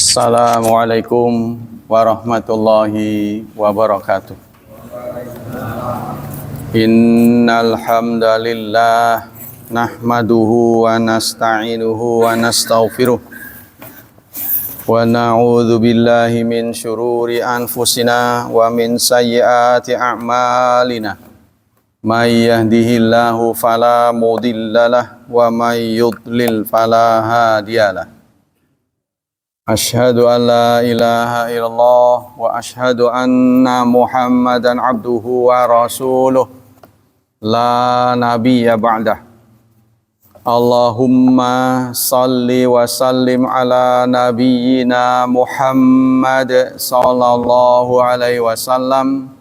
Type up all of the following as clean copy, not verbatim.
Assalamualaikum warahmatullahi wabarakatuh. Innal hamdalillah nahmaduhu wa nasta'inuhu wa nastaghfiruh wa na'udzu billahi min syururi anfusina wa min sayyiati a'malina. May yahdihillahu fala mudhillalah wa may yudlil fala hadiyalah. Asyhadu an la ilaha illallah wa asyhadu anna Muhammadan abduhu wa rasuluh la nabiyya ba'dah. Allahumma salli wa sallim ala nabiyyina Muhammad sallallahu alaihi wasallam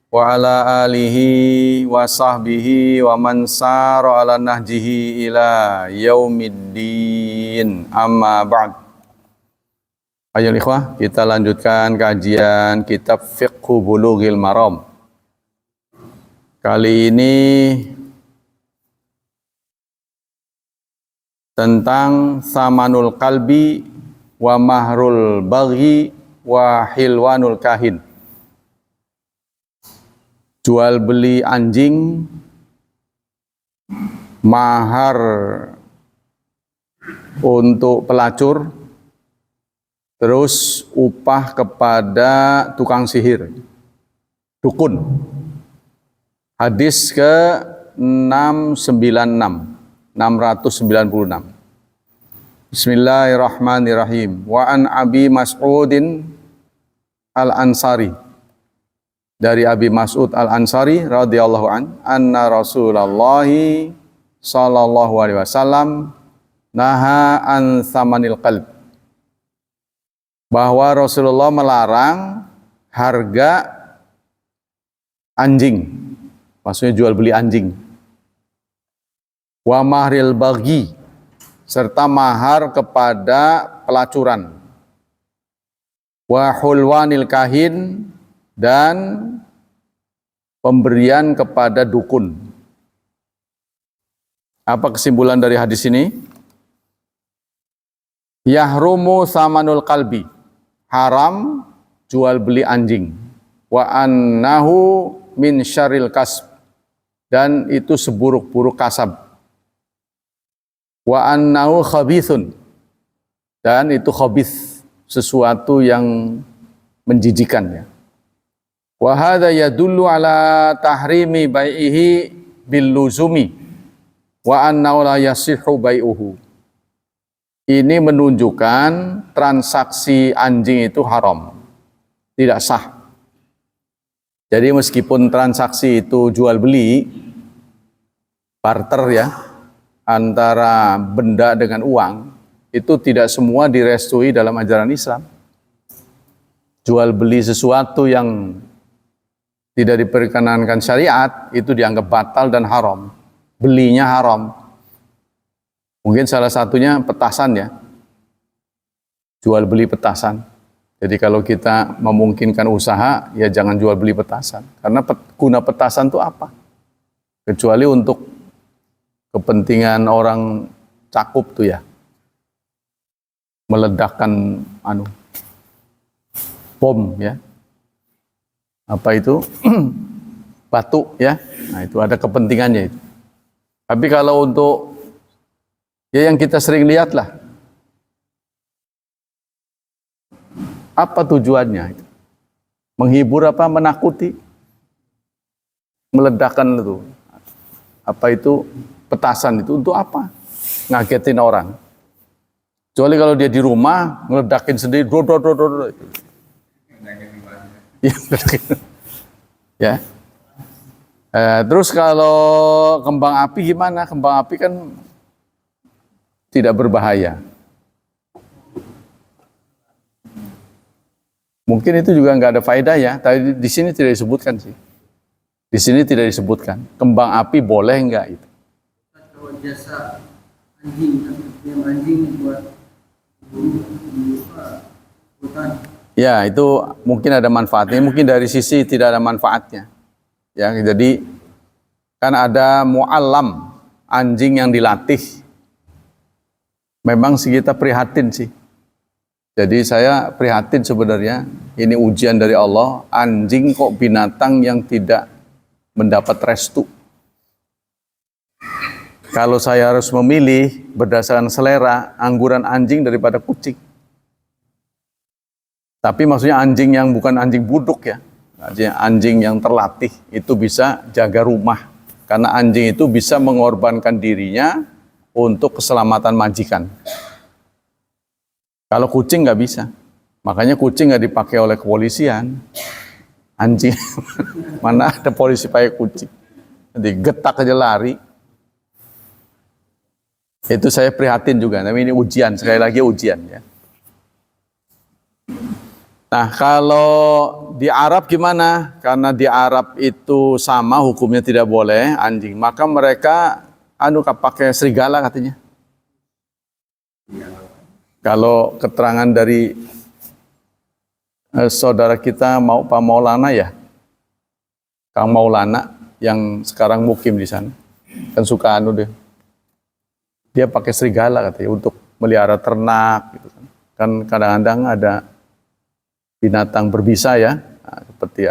wa ala alihi wa sahbihi wa man sara ala nahjihi ila yaumiddin. Amma ba'd. Ayo ikhwah, kita lanjutkan kajian kitab Fiqhu Bulughil Maram. Kali ini tentang samanul qalbi wa mahrul baghi wa hilwanul kahin. Jual beli anjing, mahar untuk pelacur, terus upah kepada tukang sihir, dukun. Hadis ke 696. Bismillahirrahmanirrahim. Wa an Abi Mas'udin Al-Ansari. Dari Abi Mas'ud Al-Ansari radhiyallahu an, anna Rasulullah sallallahu alaihi wasallam naha an thamanil qalb. Bahwa Rasulullah melarang harga anjing, maksudnya jual beli anjing. Wa mahril baghi, serta mahar kepada pelacuran. Wa hulwanil kahin, dan pemberian kepada dukun. Apa kesimpulan dari hadis ini? Yahrumu samanul qalbi, haram jual beli anjing. Wa annahu min syarril kasb, dan itu seburuk-buruk kasab. Wa annahu khabithun, dan itu khabith, sesuatu yang menjijikan ya. Wa hadza yadullu ala tahrimi bai'ihi bil luzumi wa annahu la yasihhu bai'uhu. Ini menunjukkan transaksi anjing itu haram, tidak sah. Jadi meskipun transaksi itu jual beli, barter ya, antara benda dengan uang, itu tidak semua direstui dalam ajaran Islam. Jual beli sesuatu yang tidak diperkenankan syariat, itu dianggap batal dan haram. Belinya haram. Mungkin salah satunya petasan ya, jual beli petasan. Jadi kalau kita memungkinkan usaha, ya jangan jual beli petasan. Karena guna petasan itu apa? Kecuali untuk kepentingan orang cakup tuh ya, meledakkan bom ya, apa itu batu ya. Nah itu ada kepentingannya itu. Tapi kalau untuk ya yang kita sering lihat lah, apa tujuannya itu? Menghibur apa menakuti? Meledakkan itu. Apa itu petasan itu untuk apa? Ngagetin orang. Kecuali kalau dia di rumah ngeledakin sendiri, ya. Terus kalau kembang api gimana? Kembang api kan tidak berbahaya. Mungkin itu juga nggak ada faedah ya. Tadi di sini tidak disebutkan sih. Di sini tidak disebutkan. Kembang api boleh nggak itu? Kalau jasa anjing, yang anjing buat hutan. Ya itu mungkin ada manfaatnya. Mungkin dari sisi tidak ada manfaatnya. Ya jadi kan ada mu'allam, anjing yang dilatih. Memang kita prihatin sih. Jadi saya prihatin sebenarnya, ini ujian dari Allah, anjing kok binatang yang tidak mendapat restu. Kalau saya harus memilih berdasarkan selera, angguran anjing daripada kucing. Tapi maksudnya anjing yang bukan anjing buduk ya, anjing yang terlatih, itu bisa jaga rumah. Karena anjing itu bisa mengorbankan dirinya untuk keselamatan majikan. Kalau kucing nggak bisa, makanya kucing nggak dipakai oleh kepolisian. Anjing, mana ada polisi pakai kucing? Nanti getak aja lari. Itu saya prihatin juga. Tapi ini ujian, sekali lagi ujian ya. Nah kalau di Arab gimana? Karena di Arab itu sama hukumnya tidak boleh anjing, maka mereka pakai serigala katanya. Kalau keterangan dari saudara kita Pak Maulana ya, Kang Maulana yang sekarang mukim di sana, kan suka dia pakai serigala katanya untuk melihara ternak gitu kan. Kan kadang-kadang ada binatang berbisa ya, seperti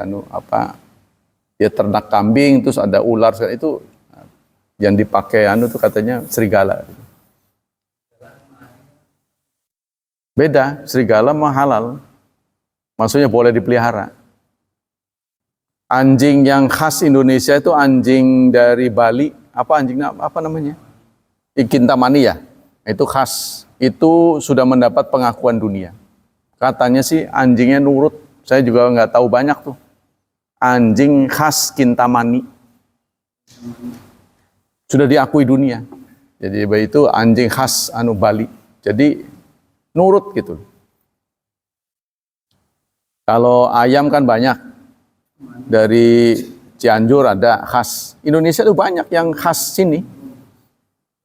dia ternak kambing terus ada ular, itu yang dipakai tuh katanya serigala. Beda, serigala mah halal. Maksudnya boleh dipelihara. Anjing yang khas Indonesia itu anjing dari Bali, apa namanya? Kintamani ya. Itu khas. Itu sudah mendapat pengakuan dunia. Katanya sih anjingnya nurut. Saya juga nggak tahu banyak tuh. Anjing khas Kintamani. Sudah diakui dunia. Jadi itu anjing khas Bali. Jadi nurut gitu. Kalau ayam kan banyak. Dari Cianjur ada khas. Indonesia tuh banyak yang khas sini.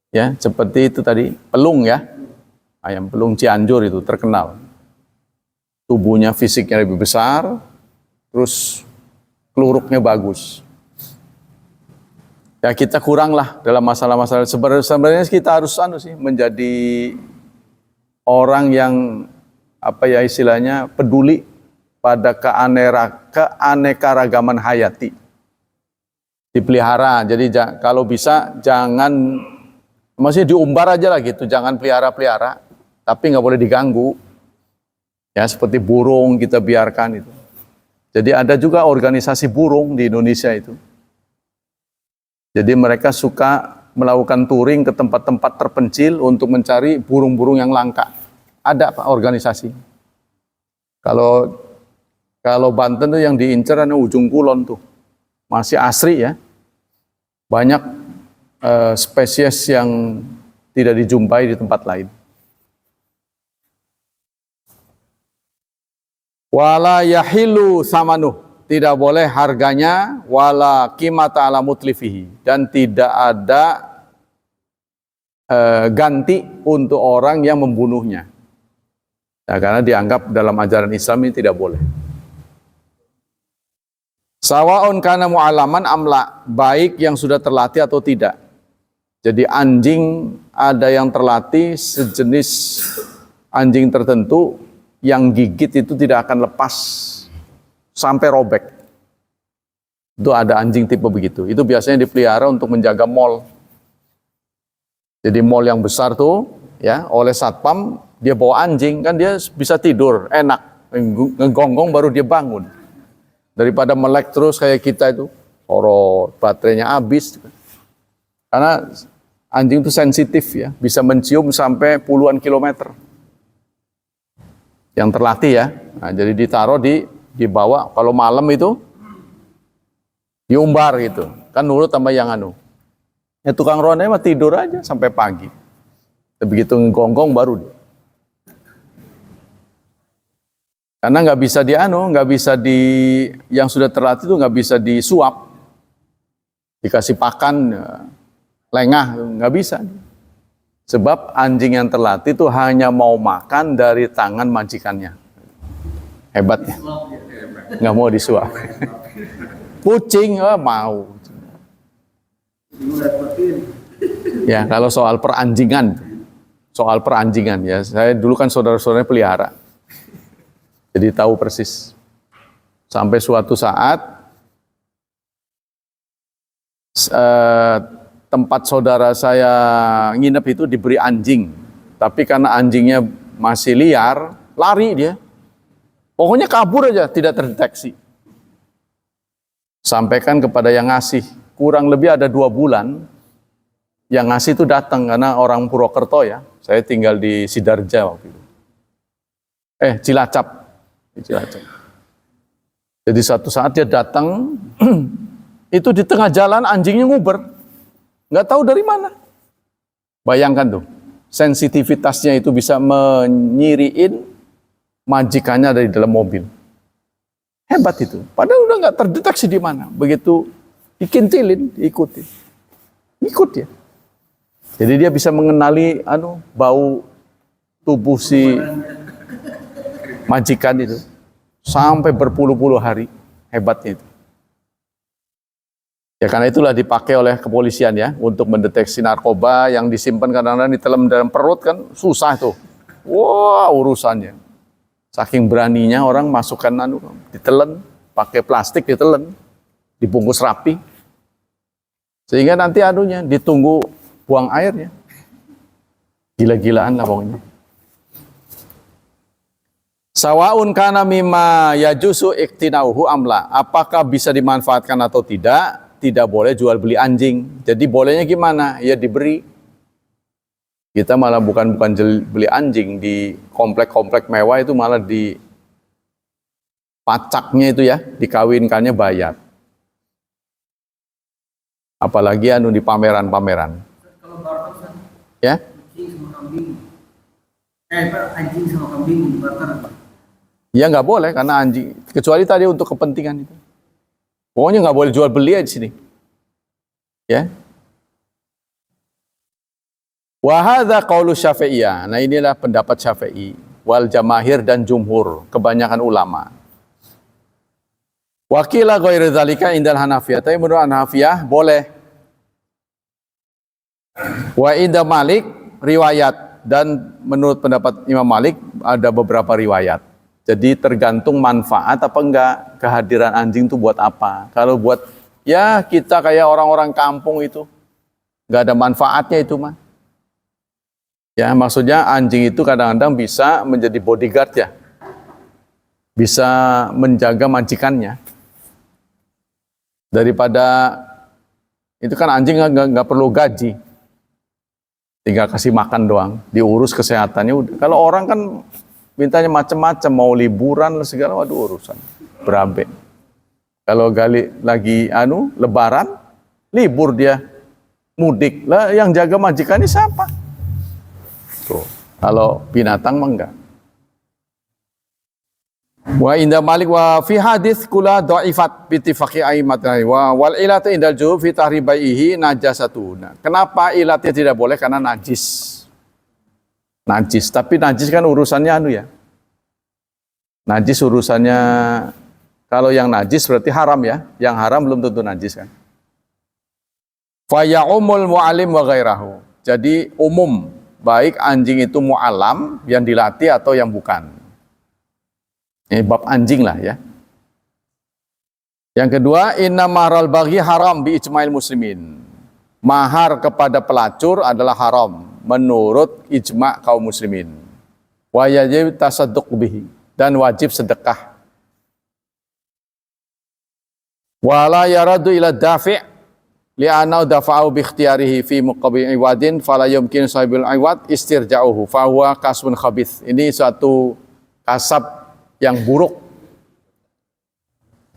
Ya, seperti itu tadi, pelung ya. Ayam pelung Cianjur itu terkenal. Tubuhnya, fisiknya lebih besar, terus keluruknya bagus. Ya kita kurang lah dalam masalah-masalah. Sebenarnya kita harus menjadi orang yang istilahnya peduli pada keanekaragaman hayati. Dipelihara. Jadi kalau bisa jangan, maksudnya diumbar aja lah gitu, jangan pelihara-pelihara, tapi nggak boleh diganggu. Ya seperti burung kita biarkan itu. Jadi ada juga organisasi burung di Indonesia itu. Jadi mereka suka melakukan touring ke tempat-tempat terpencil untuk mencari burung-burung yang langka. Ada Pak organisasi. Kalau Banten tuh yang diincar ujung kulon tuh. Masih asri ya. Banyak spesies yang tidak dijumpai di tempat lain. Wala yahilu samanuh, tidak boleh harganya, wala qimata ala mutlifihi, dan tidak ada ganti untuk orang yang membunuhnya. Nah, karena dianggap dalam ajaran Islam ini tidak boleh. Sawaun kana mu'alaman amla, baik yang sudah terlatih atau tidak. Jadi anjing ada yang terlatih sejenis anjing tertentu yang gigit itu tidak akan lepas sampai robek. Itu ada anjing tipe begitu. Itu biasanya dipelihara untuk menjaga mal. Jadi mal yang besar tuh ya, oleh satpam dia bawa anjing, kan dia bisa tidur enak, ngegonggong baru dia bangun. Daripada melek terus kayak kita itu, sorot baterainya habis. Karena anjing itu sensitif ya, bisa mencium sampai puluhan kilometer. Yang terlatih ya. Nah, jadi ditaruh dibawa kalau malam itu diumbar gitu. Kan nurut sama yang Ya tukang ronda mah tidur aja sampai pagi. Begitu ngegonggong baru dia. Karena nggak bisa yang sudah terlatih itu nggak bisa disuap, dikasih pakan, lengah, nggak bisa. Sebab anjing yang terlatih itu hanya mau makan dari tangan majikannya. Hebatnya. Nggak mau disuap. Kucing mau. Ya kalau soal peranjingan ya, saya dulu kan saudara-saudaranya pelihara. Jadi tahu persis. Sampai suatu saat tempat saudara saya nginep itu diberi anjing. Tapi karena anjingnya masih liar, lari dia. Pokoknya kabur aja, tidak terdeteksi. Sampaikan kepada yang ngasih. Kurang lebih ada 2 bulan, yang ngasih itu datang, karena orang Purwokerto ya. Saya tinggal di Sidarja waktu itu. Cilacap. Di Cilacap. Jadi suatu saat dia datang, itu di tengah jalan anjingnya nguber. Nggak tahu dari mana. Bayangkan tuh, sensitivitasnya itu bisa menyiriin majikannya dari dalam mobil. Hebat itu. Padahal udah nggak terdeteksi di mana. Begitu dikintilin, diikutin. Ikut ya. Jadi dia bisa mengenali bau tubuh si majikan itu. Sampai berpuluh-puluh hari. Hebatnya itu. Ya karena itulah dipakai oleh kepolisian ya. Untuk mendeteksi narkoba yang disimpan kadang-kadang ditelan dalam perut kan susah tuh. Wah urusannya. Saking beraninya orang masukkan ditelan. Pakai plastik ditelan. Dibungkus rapi. Sehingga nanti ditunggu buang airnya. Gila-gilaan lah pokoknya. Sawaun kana mimma yajusu iktinauhu amla. Apakah bisa dimanfaatkan atau tidak? Tidak boleh jual beli anjing. Jadi bolehnya gimana? Ya diberi. Kita malah bukan beli anjing di komplek-komplek mewah itu malah di pacaknya itu ya, dikawinkannya bayar. Apalagi di pameran-pameran. Kalau barter Ya? anjing sama kambing. Anjing sama kambing barter. Ya nggak boleh karena anjing. Kecuali tadi untuk kepentingan itu. Pokoknya nggak boleh jual beli aja di sini. Ya. Wa hadza qaulu Syafi'iyah. Nah inilah pendapat Syafi'i wal jamaahir dan jumhur, kebanyakan ulama. Wa qila ghairu dzalika indal Hanafiyah. Tapi menurut Hanafiyah boleh. Wa inda Malik riwayat, dan menurut pendapat Imam Malik ada beberapa riwayat. Jadi tergantung manfaat apa enggak kehadiran anjing itu buat apa. Kalau buat ya kita kayak orang-orang kampung itu enggak ada manfaatnya itu mah. Ya maksudnya anjing itu kadang-kadang bisa menjadi bodyguard ya. Bisa menjaga majikannya. Daripada itu kan anjing enggak perlu gaji. Tinggal kasih makan doang, diurus kesehatannya udah. Kalau orang kan mintanya macam-macam, mau liburan segala, waduh urusan berabe. Kalau lagi lebaran, libur dia, mudik lah, yang jaga majikannya siapa? Tuh, kalau binatang mah enggak. Wa inda Malik wa fi hadis kula dhaifat bi ittifaqi aimatna wa wal ilatu indal juhur fi tahribaihi najasatuna. Kenapa ilatnya tidak boleh? Karena najis. Najis, tapi najis kan urusannya ya. Najis urusannya, kalau yang najis berarti haram ya. Yang haram belum tentu najis kan. Fa ya'umul mu'allim wa ghairahu. Jadi umum, baik anjing itu mu'alam yang dilatih atau yang bukan. Ini bab anjing lah ya. Yang kedua, inna mahral baghi haram bi ijma'il muslimin. Mahar kepada pelacur adalah haram menurut ijma' kaum muslimin. Wa yajib tasadduq bihi, dan wajib sedekah. Wa la yaradu ila dafi' li'annahu dafa'u bi ikhtiyarihi fi muqabil iwadin fala yumkin sahibul iwad istirja'uhu fa huwa kasbun khabith. Ini suatu kasab yang buruk.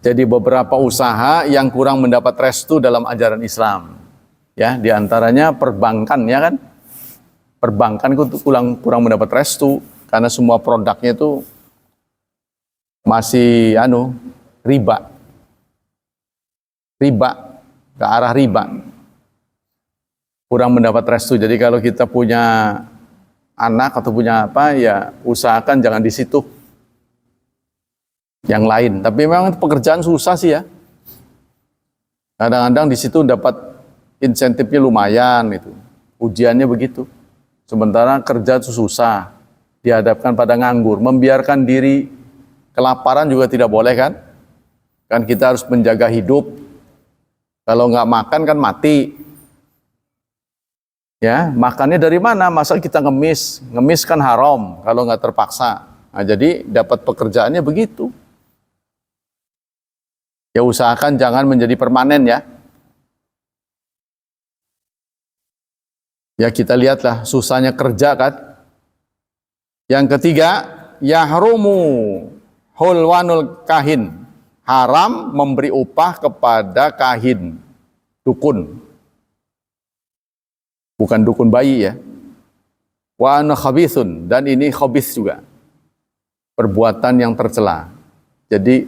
Jadi beberapa usaha yang kurang mendapat restu dalam ajaran Islam. Ya, diantaranya perbankan ya kan. Perbankan itu kurang mendapat restu karena semua produknya itu masih riba. Riba, ke arah riba. Kurang mendapat restu. Jadi kalau kita punya anak atau punya apa ya usahakan jangan di situ. Yang lain, tapi memang pekerjaan susah sih ya. Kadang-kadang di situ dapat insentifnya lumayan itu. Ujiannya begitu. Sementara kerja itu susah, dihadapkan pada nganggur, membiarkan diri Kelaparan juga tidak boleh kan? Kan kita harus menjaga hidup. Kalau nggak makan kan mati. Ya, makannya dari mana? Masa kita ngemis? Ngemis kan haram kalau nggak terpaksa. Nah, jadi dapat pekerjaannya begitu. Ya usahakan jangan menjadi permanen ya. Ya kita lihatlah susahnya kerja kan. Yang ketiga, yahrumu hulwanul kahin. Haram memberi upah kepada kahin, dukun. Bukan dukun bayi ya. Wa ana khabithun, dan ini khabith juga. Perbuatan yang tercela. Jadi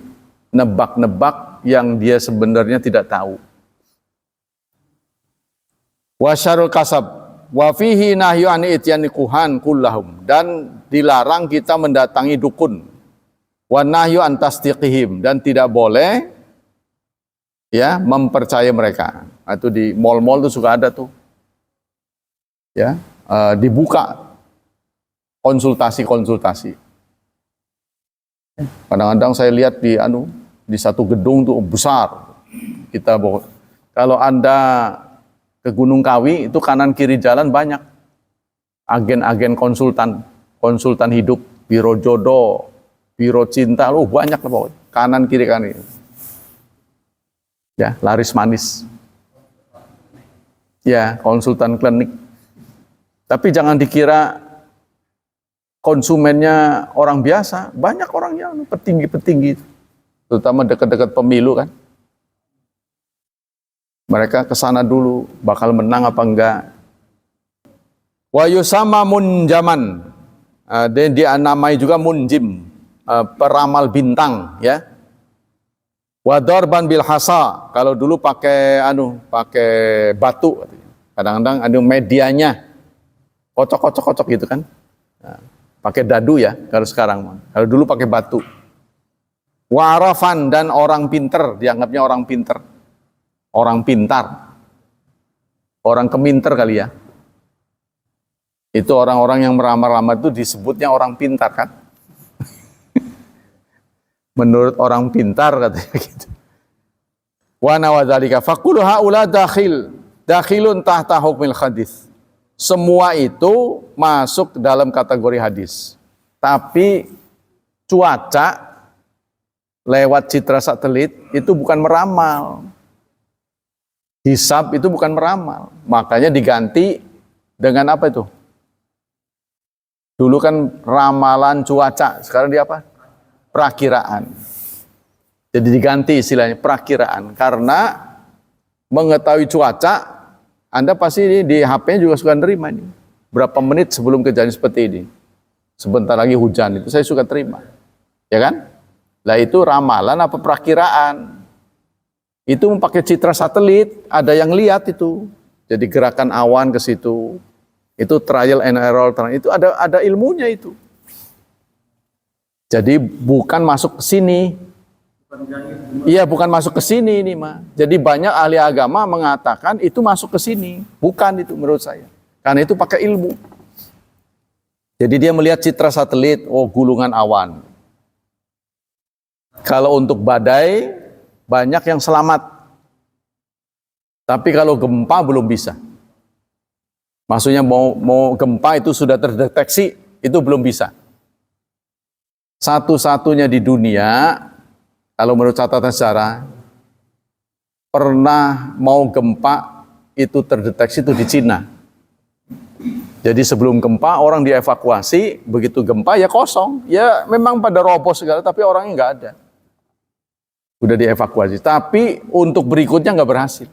nebak-nebak yang dia sebenarnya tidak tahu. Wa syarul kasab wa fihi nahyu an ityani kuhan kullahum, dan dilarang kita mendatangi dukun. Wa nahyu an tasdiqihim, dan tidak boleh ya mempercayai mereka. Itu di mall-mall tuh suka ada tuh. Ya, dibuka konsultasi. Kadang-kadang saya lihat di satu gedung tuh besar. Kalau Anda ke Gunung Kawi itu kanan kiri jalan banyak agen-agen konsultan hidup, biro jodoh, biro cinta, banyak lah pokoknya. Kanan kiri. Ya, laris manis. Ya, konsultan klinik. Tapi jangan dikira konsumennya orang biasa, banyak orang yang petinggi-petinggi, terutama dekat-dekat pemilu kan. Mereka kesana dulu, bakal menang apa enggak. Wa yusama munjaman, dan dia namai juga munjim, peramal bintang, ya. Wa darban bil hasa, kalau dulu pakai batu, kadang-kadang medianya kocok gitu kan. Nah, pakai dadu ya kalau sekarang. Kalau dulu pakai batu. Wa arafan, dan orang pinter, dianggapnya orang pinter. Orang pintar. Orang keminter kali ya. Itu orang-orang yang meramar-ramar itu disebutnya orang pintar kan. Menurut orang pintar katanya gitu. Wa nawadzalika faqulu haula dakhilun tahta hukmil hadis. Semua itu masuk dalam kategori hadis. Tapi cuaca lewat citra satelit itu bukan meramal. Hisab itu bukan meramal. Makanya diganti dengan apa itu? Dulu kan ramalan cuaca, sekarang dia apa? Perakiraan. Jadi diganti istilahnya perakiraan. Karena mengetahui cuaca, Anda pasti di HP-nya juga suka nerima nih. Berapa menit sebelum kejadian seperti ini. Sebentar lagi hujan, itu saya suka terima. Ya kan? Lah itu ramalan apa perakiraan? Itu memakai citra satelit, ada yang lihat itu. Jadi gerakan awan ke situ. Itu trial and error, itu ada ilmunya itu. Jadi bukan masuk ke sini. Iya, bukan masuk ke sini ini mah. Jadi banyak ahli agama mengatakan itu masuk ke sini. Bukan itu menurut saya. Karena itu pakai ilmu. Jadi dia melihat citra satelit, gulungan awan. Kalau untuk badai, banyak yang selamat. Tapi kalau gempa belum bisa. Maksudnya mau gempa itu sudah terdeteksi, itu belum bisa. Satu-satunya di dunia, kalau menurut catatan sejarah, pernah mau gempa itu terdeteksi itu di Cina. Jadi sebelum gempa orang dievakuasi, begitu gempa ya kosong. Ya memang pada roboh segala, tapi orangnya nggak ada. Udah dievakuasi. Tapi untuk berikutnya nggak berhasil.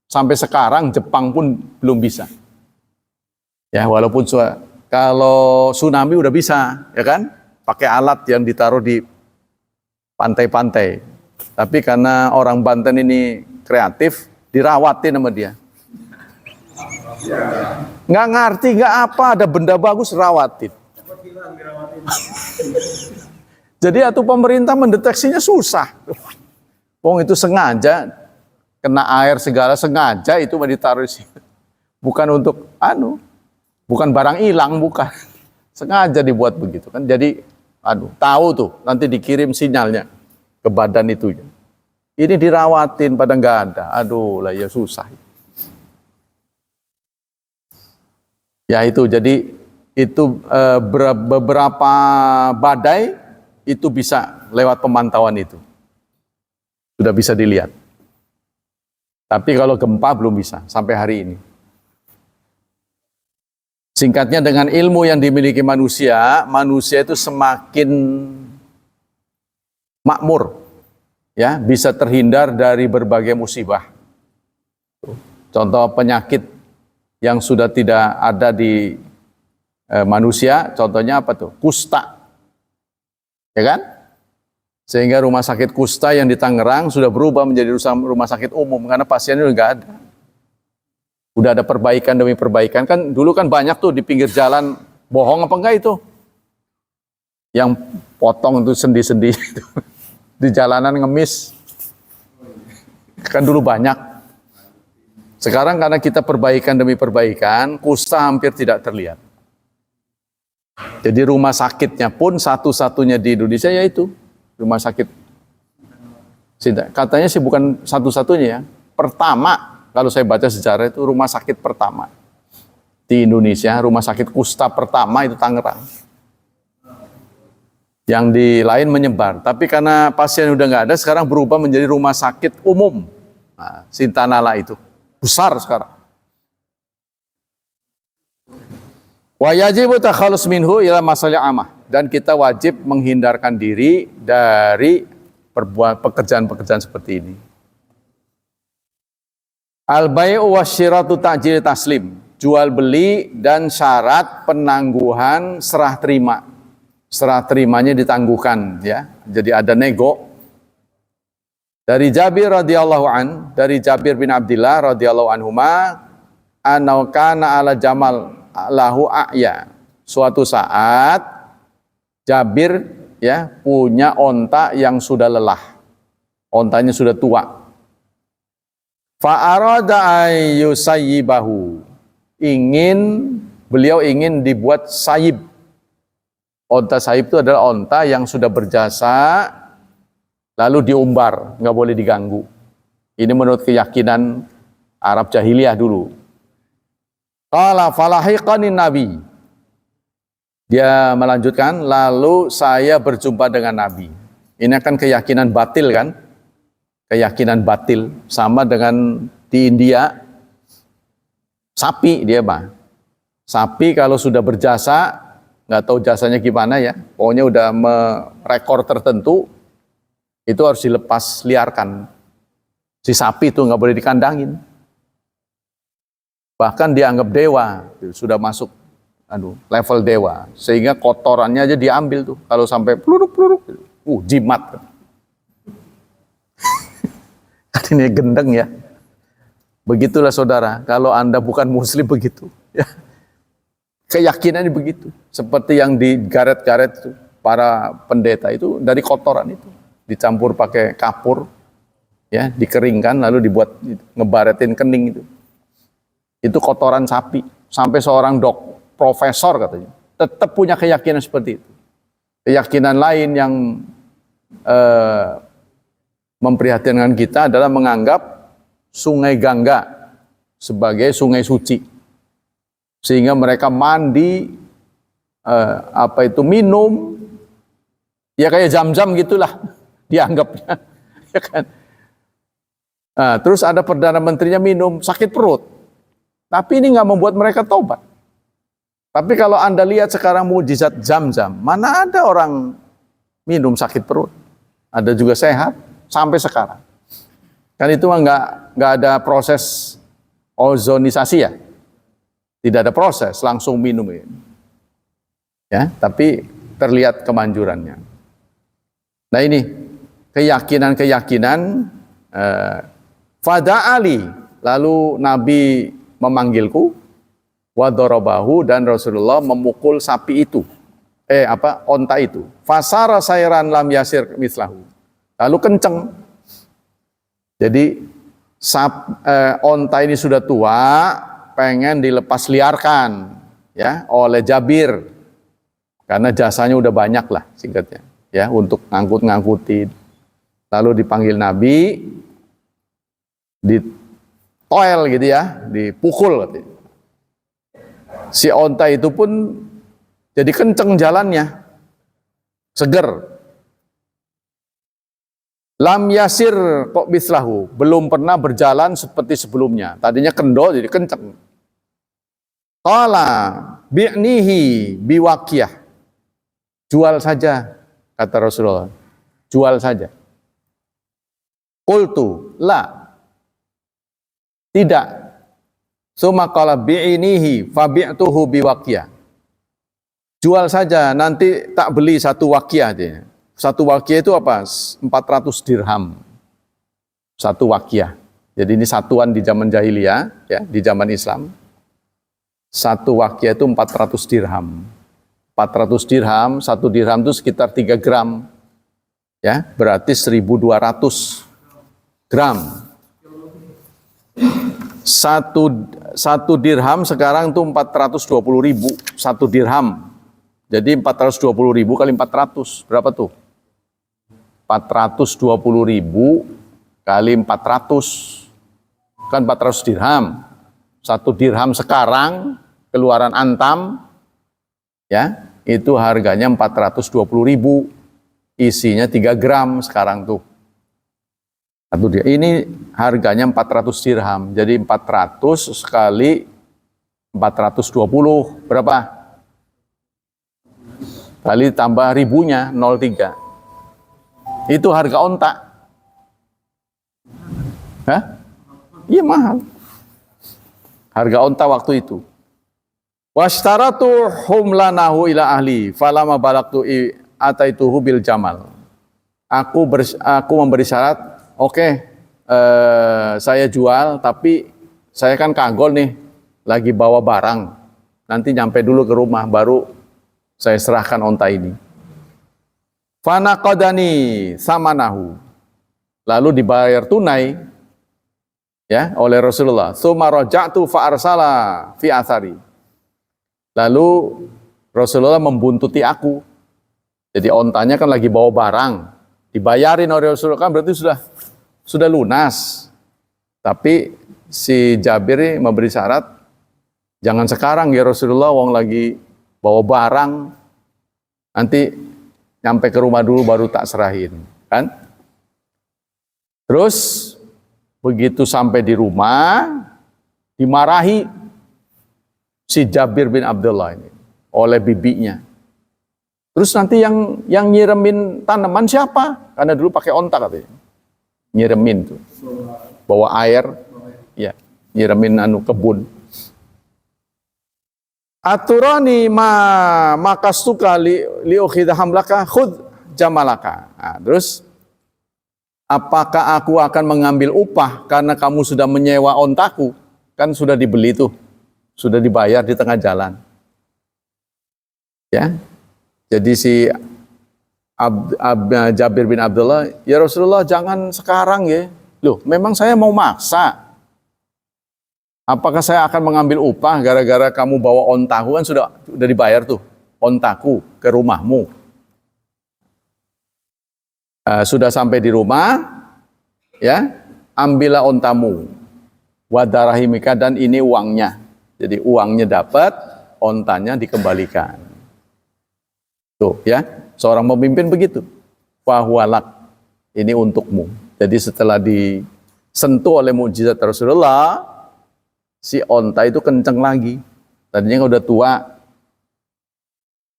Sampai sekarang Jepang pun belum bisa. Ya walaupun kalau tsunami udah bisa, ya kan? Pakai alat yang ditaruh di pantai-pantai. Tapi karena orang Banten ini kreatif, dirawatin sama dia. Nggak ngerti, nggak apa, ada benda bagus, rawatin. Jadi atau pemerintah mendeteksinya susah. Itu sengaja, kena air segala sengaja itu ditaruh di sini. Bukan untuk bukan barang hilang, bukan. Sengaja dibuat begitu kan. Jadi tahu tuh, nanti dikirim sinyalnya ke badan itu. Ini dirawatin pada nggak ada. Aduh lah ya susah. Ya itu, jadi itu beberapa badai itu bisa lewat pemantauan itu. Sudah bisa dilihat. Tapi kalau gempa belum bisa sampai hari ini. Singkatnya, dengan ilmu yang dimiliki manusia, manusia itu semakin makmur, ya, bisa terhindar dari berbagai musibah. Contoh penyakit yang sudah tidak ada di manusia, contohnya apa tuh? Kusta, ya kan? Sehingga rumah sakit kusta yang di Tangerang sudah berubah menjadi rumah sakit umum karena pasiennya udah nggak ada. Udah ada perbaikan demi perbaikan. Kan dulu kan banyak tuh di pinggir jalan, bohong apa enggak itu? Yang potong itu sendi-sendi di jalanan ngemis. Kan dulu banyak. Sekarang karena kita perbaikan demi perbaikan, kusta hampir tidak terlihat. Jadi rumah sakitnya pun satu-satunya di Indonesia yaitu rumah sakit. Katanya sih bukan satu-satunya ya. Pertama, kalau saya baca sejarah itu rumah sakit pertama di Indonesia, rumah sakit kusta pertama itu Tangerang. Yang di lain menyebar. Tapi karena pasien udah nggak ada, sekarang berubah menjadi rumah sakit umum. Nah, Sintanala itu besar sekarang. Wa yajibu takhallus minhu ila masalih amah, dan kita wajib menghindarkan diri dari pekerjaan-pekerjaan seperti ini. Al-bai'u wasyiratu ta'jil taslim, jual beli dan syarat penangguhan serah terima. Serah terimanya ditangguhkan, ya. Jadi ada nego. Dari Jabir radhiyallahu an, dari Jabir bin Abdullah radhiyallahu anhuma, anau kana ala jamal lahu a'ya. Suatu saat Jabir, ya, punya onta yang sudah lelah. Ontanya sudah tua. Fa'arada ayyusayyibahu. Beliau ingin dibuat sayib. Onta sayib itu adalah onta yang sudah berjasa lalu diumbar, nggak boleh diganggu. Ini menurut keyakinan Arab jahiliyah dulu. Qala falahiqani nabi. Dia melanjutkan, lalu saya berjumpa dengan Nabi. Ini kan keyakinan batil kan? Keyakinan batil, sama dengan di India, sapi dia mah. Sapi kalau sudah berjasa, nggak tahu jasanya gimana ya, pokoknya udah merekor tertentu, itu harus dilepas liarkan. Si sapi itu nggak boleh dikandangin. Bahkan dianggap dewa, sudah masuk level dewa, sehingga kotorannya aja diambil tuh, kalau sampai peluruk-peluruk, jimat. Ini gendeng ya. Begitulah saudara, kalau Anda bukan muslim begitu. Ya. Keyakinannya begitu. Seperti yang digaret-garet itu, para pendeta itu dari kotoran itu. Dicampur pakai kapur, ya, dikeringkan, lalu dibuat ngebaretin kening itu. Itu kotoran sapi. Sampai seorang profesor katanya, tetap punya keyakinan seperti itu. Keyakinan lain yang memprihatinkan kita adalah menganggap sungai Gangga sebagai sungai suci, sehingga mereka mandi, minum, ya kayak Zam-Zam gitulah dianggapnya, ya kan? Nah, terus ada perdana menterinya minum, sakit perut, tapi ini nggak membuat mereka tobat. Tapi kalau Anda lihat sekarang mujizat Zam-Zam, mana ada orang minum sakit perut, ada juga sehat. Sampai sekarang, kan itu nggak ada proses ozonisasi ya, tidak ada proses, langsung minum ya, tapi terlihat kemanjurannya. Nah ini keyakinan fada'ali, lalu Nabi memanggilku, wadorobahu, dan Rasulullah memukul sapi itu, onta itu, fasara sayran lam yasir mislahu. Lalu kenceng. Jadi onta ini sudah tua, pengen dilepas liarkan ya oleh Jabir. Karena jasanya udah banyak lah singkatnya, ya, untuk ngangkut-ngangkutin. Lalu dipanggil Nabi, ditoel gitu ya, dipukul katanya. Si onta itu pun jadi kenceng jalannya, seger. Lam yasir kok bislahu, belum pernah berjalan seperti sebelumnya. Tadinya kendor jadi kenceng. Qala bi'nihi biwaqiyah. Jual saja, kata Rasulullah. Jual saja. Qultu la. Tidak. Suma qala bi'inihi fabi'tuhu biwaqiyah. Jual saja, nanti tak beli satu waqiyah dia. Satu waqiyah itu apa? 400 dirham. Satu waqiyah. Jadi ini satuan di zaman jahiliyah, ya, di zaman Islam. Satu waqiyah itu 400 dirham. 400 dirham, satu dirham itu sekitar 3 gram. Ya, berarti 1.200 gram. Satu dirham sekarang tuh 420.000 satu dirham. Jadi 420.000 kali 400 berapa tuh? 420.000 kali 400 kan 400 dirham. Satu dirham sekarang keluaran Antam, ya, itu harganya 420.000. Isinya 3 gram sekarang tuh. Satu dia. Ini harganya 400 dirham. Jadi 400 sekali 420 berapa? Kali tambah ribunya 0,3. Itu harga onta. Hah? Iya mahal. Harga onta waktu itu. Washtaratu humlanahu ila ahli falama balagtu ataituhu bil jamal. Aku memberi syarat, oke, saya jual, tapi saya kan kagol nih, lagi bawa barang. Nanti nyampe dulu ke rumah, baru saya serahkan onta ini. Fanaqadani samanahu. Lalu dibayar tunai, ya, oleh Rasulullah. Tsumma raja'tu fa arsala fi athari. Lalu Rasulullah membuntuti aku. Jadi ontanya kan lagi bawa barang, dibayarin oleh Rasulullah, kan berarti sudah lunas. Tapi si Jabir ini memberi syarat, jangan sekarang ya Rasulullah, wong lagi bawa barang, nanti nyampe ke rumah dulu baru tak serahin, kan? Terus begitu sampai di rumah, dimarahi si Jabir bin Abdullah ini oleh bibinya. Terus nanti yang nyiremin tanaman siapa? Karena dulu pakai onta katanya. Nyiremin tuh. Bawa air, ya, nyiremin kebun. Aturani makastuka liukhidha hamlaka khudh jamalaka. Nah, terus apakah aku akan mengambil upah karena kamu sudah menyewa ontaku? Kan sudah dibeli tuh. Sudah dibayar di tengah jalan. Ya. Jadi si Jabir bin Abdullah, ya Rasulullah jangan sekarang ya. Loh, memang saya mau maksa. Apakah saya akan mengambil upah gara-gara kamu bawa ontaku, kan sudah dibayar tuh, ontaku ke rumahmu. Sudah sampai di rumah, ya, ambillah ontamu, wadarahimika, dan ini uangnya. Jadi uangnya dapat, ontanya dikembalikan. Tuh, ya, seorang pemimpin begitu. Fahualak, ini untukmu. Jadi setelah disentuh oleh mukjizat Rasulullah, si onta itu kenceng lagi. Tadinya udah tua,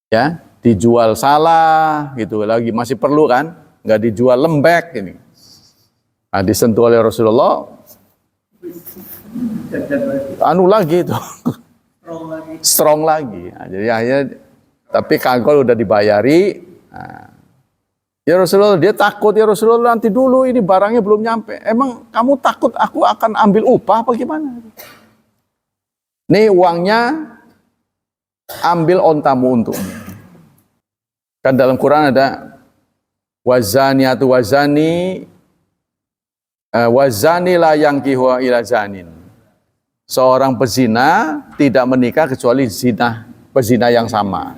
ya, dijual salah gitu, lagi masih perlu kan, nggak dijual lembek ini. Nah, disentuh oleh Rasulullah, lagi itu, strong lagi. Nah, jadi akhirnya, tapi kagol udah dibayari. Nah, ya Rasulullah, dia takut, ya Rasulullah nanti dulu ini barangnya belum nyampe. Emang kamu takut aku akan ambil upah apa gimana? Nih uangnya, ambil ontamu untukmu. Kan dalam Quran ada wazaniatu wazani la yankihu ila zanin. Seorang pezina tidak menikah kecuali pezina yang sama.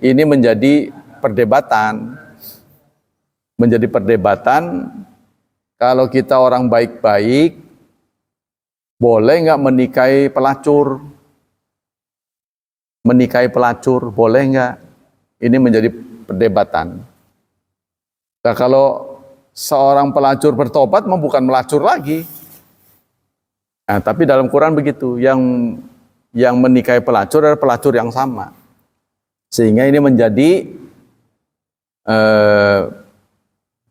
ini menjadi perdebatan. Menjadi perdebatan, kalau kita orang baik-baik, boleh nggak menikahi pelacur? Menikahi pelacur, boleh nggak? Ini menjadi perdebatan. Nah, kalau seorang pelacur bertobat, mau bukan melacur lagi. Nah, tapi dalam Quran begitu, yang menikahi pelacur adalah pelacur yang sama. Sehingga ini